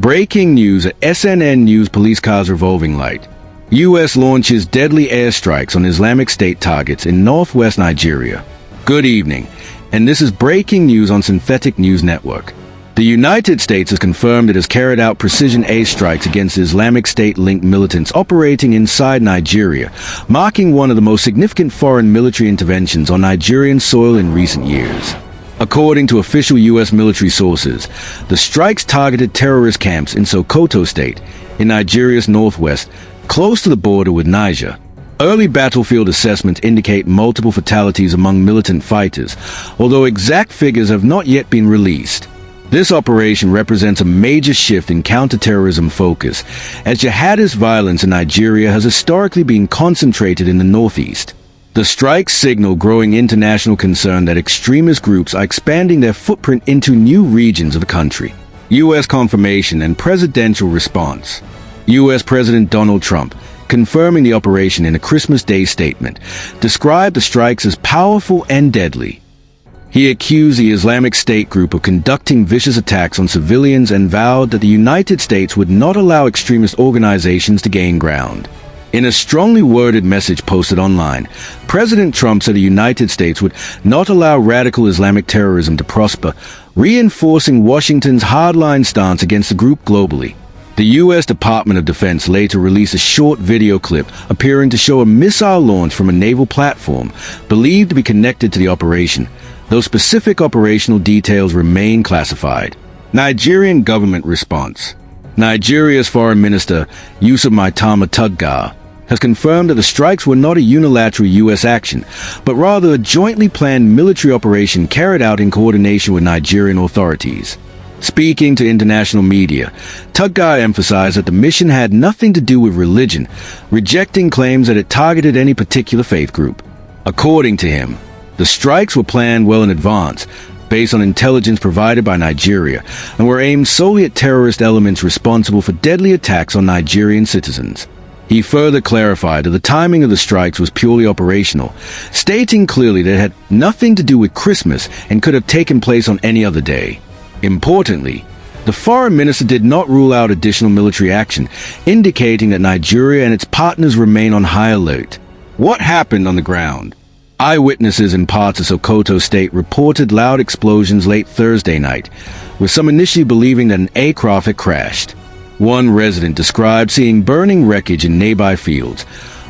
Breaking news at SNN News police cars revolving light. U.S. launches deadly airstrikes on Islamic State targets in northwest Nigeria. Good evening, and this is breaking news on Synthetic News Network. The United States has confirmed it has carried out precision airstrikes against Islamic State-linked militants operating inside Nigeria, marking one of the most significant foreign military interventions on Nigerian soil in recent years. According to official U.S. military sources, the strikes targeted terrorist camps in Sokoto State, in Nigeria's northwest, close to the border with Niger. Early battlefield assessments indicate multiple fatalities among militant fighters, although exact figures have not yet been released. This operation represents a major shift in counterterrorism focus, as jihadist violence in Nigeria has historically been concentrated in the northeast. The strikes signal growing international concern that extremist groups are expanding their footprint into new regions of the country. U.S. confirmation and presidential response. U.S. President Donald Trump, confirming the operation in a Christmas Day statement, described the strikes as powerful and deadly. He accused the Islamic State group of conducting vicious attacks on civilians and vowed that the United States would not allow extremist organizations to gain ground. In a strongly worded message posted online, President Trump said the United States would not allow radical Islamic terrorism to prosper, reinforcing Washington's hardline stance against the group globally. The U.S. Department of Defense later released a short video clip appearing to show a missile launch from a naval platform believed to be connected to the operation, though specific operational details remain classified. Nigerian government response. Nigeria's Foreign Minister, Yusuf Tuggar, has confirmed that the strikes were not a unilateral U.S. action, but rather a jointly planned military operation carried out in coordination with Nigerian authorities. Speaking to international media, Tuggar emphasized that the mission had nothing to do with religion, rejecting claims that it targeted any particular faith group. According to him, the strikes were planned well in advance, based on intelligence provided by Nigeria, and were aimed solely at terrorist elements responsible for deadly attacks on Nigerian citizens. He further clarified that the timing of the strikes was purely operational, stating clearly that it had nothing to do with Christmas and could have taken place on any other day. Importantly, the foreign minister did not rule out additional military action, indicating that Nigeria and its partners remain on high alert. What happened on the ground? Eyewitnesses in parts of Sokoto State reported loud explosions late Thursday night, with some initially believing that an aircraft had crashed. One resident described seeing burning wreckage in nearby fields,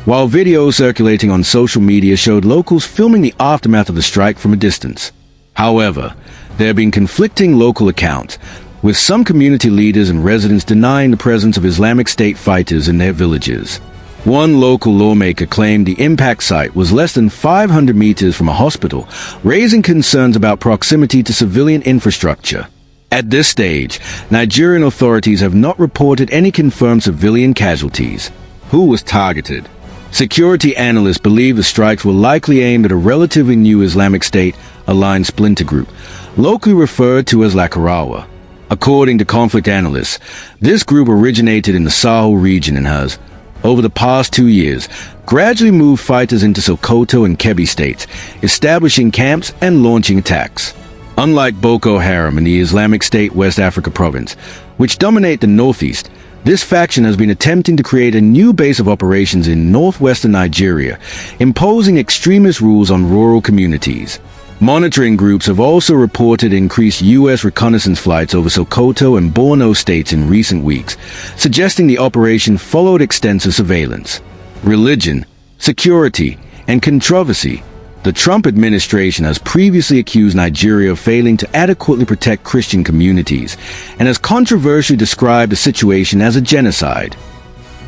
while videos circulating on social media showed locals filming the aftermath of the strike from a distance. However, there have been conflicting local accounts, with some community leaders and residents denying the presence of Islamic State fighters in their villages. One local lawmaker claimed the impact site was less than 500 meters from a hospital, raising concerns about proximity to civilian infrastructure. At this stage, Nigerian authorities have not reported any confirmed civilian casualties. Who was targeted? Security analysts believe the strikes were likely aimed at a relatively new Islamic State-aligned splinter group, locally referred to as Lakurawa. According to conflict analysts, this group originated in the Sahel region and has, over the past 2 years, gradually moved fighters into Sokoto and Kebbi states, establishing camps and launching attacks. Unlike Boko Haram in the Islamic State West Africa province, which dominate the northeast, this faction has been attempting to create a new base of operations in northwestern Nigeria, imposing extremist rules on rural communities. Monitoring groups have also reported increased U.S. reconnaissance flights over Sokoto and Borno states in recent weeks, suggesting the operation followed extensive surveillance. Religion, security, and controversy. The Trump administration has previously accused Nigeria of failing to adequately protect Christian communities and has controversially described the situation as a genocide.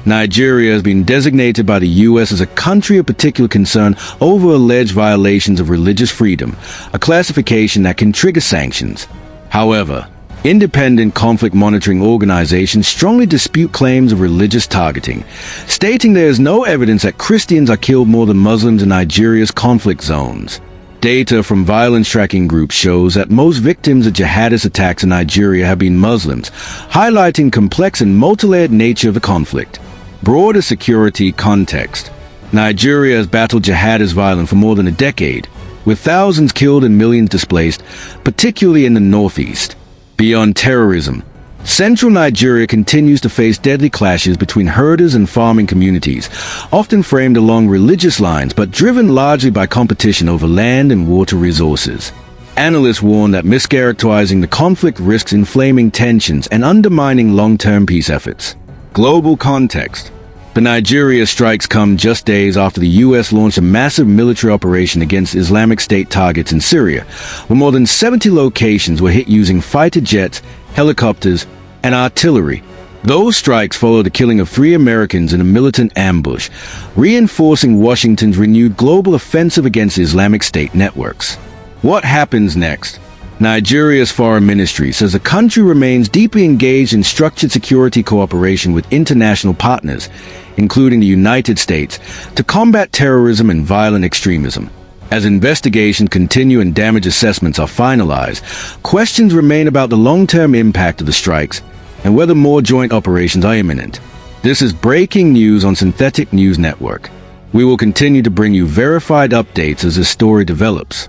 Nigeria has been designated by the U.S. as a country of particular concern over alleged violations of religious freedom, a classification that can trigger sanctions. However, independent conflict monitoring organizations strongly dispute claims of religious targeting, stating there is no evidence that Christians are killed more than Muslims in Nigeria's conflict zones. Data from violence tracking groups shows that most victims of jihadist attacks in Nigeria have been Muslims, highlighting complex and multi-layered nature of the conflict. Broader security context. Nigeria has battled jihadist violence for more than a decade, with thousands killed and millions displaced, particularly in the northeast. Beyond terrorism, Central Nigeria continues to face deadly clashes between herders and farming communities, often framed along religious lines but driven largely by competition over land and water resources. Analysts warn that mischaracterizing the conflict risks inflaming tensions and undermining long-term peace efforts. Global context. The Nigeria strikes come just days after the U.S. launched a massive military operation against Islamic State targets in Syria, where more than 70 locations were hit using fighter jets, helicopters, and artillery. Those strikes followed the killing of 3 Americans in a militant ambush, reinforcing Washington's renewed global offensive against Islamic State networks. What happens next? Nigeria's foreign ministry says the country remains deeply engaged in structured security cooperation with international partners, including the United States, to combat terrorism and violent extremism. As investigations continue and damage assessments are finalized, questions remain about the long-term impact of the strikes and whether more joint operations are imminent. This is breaking news on Synthetic News Network. We will continue to bring you verified updates as this story develops.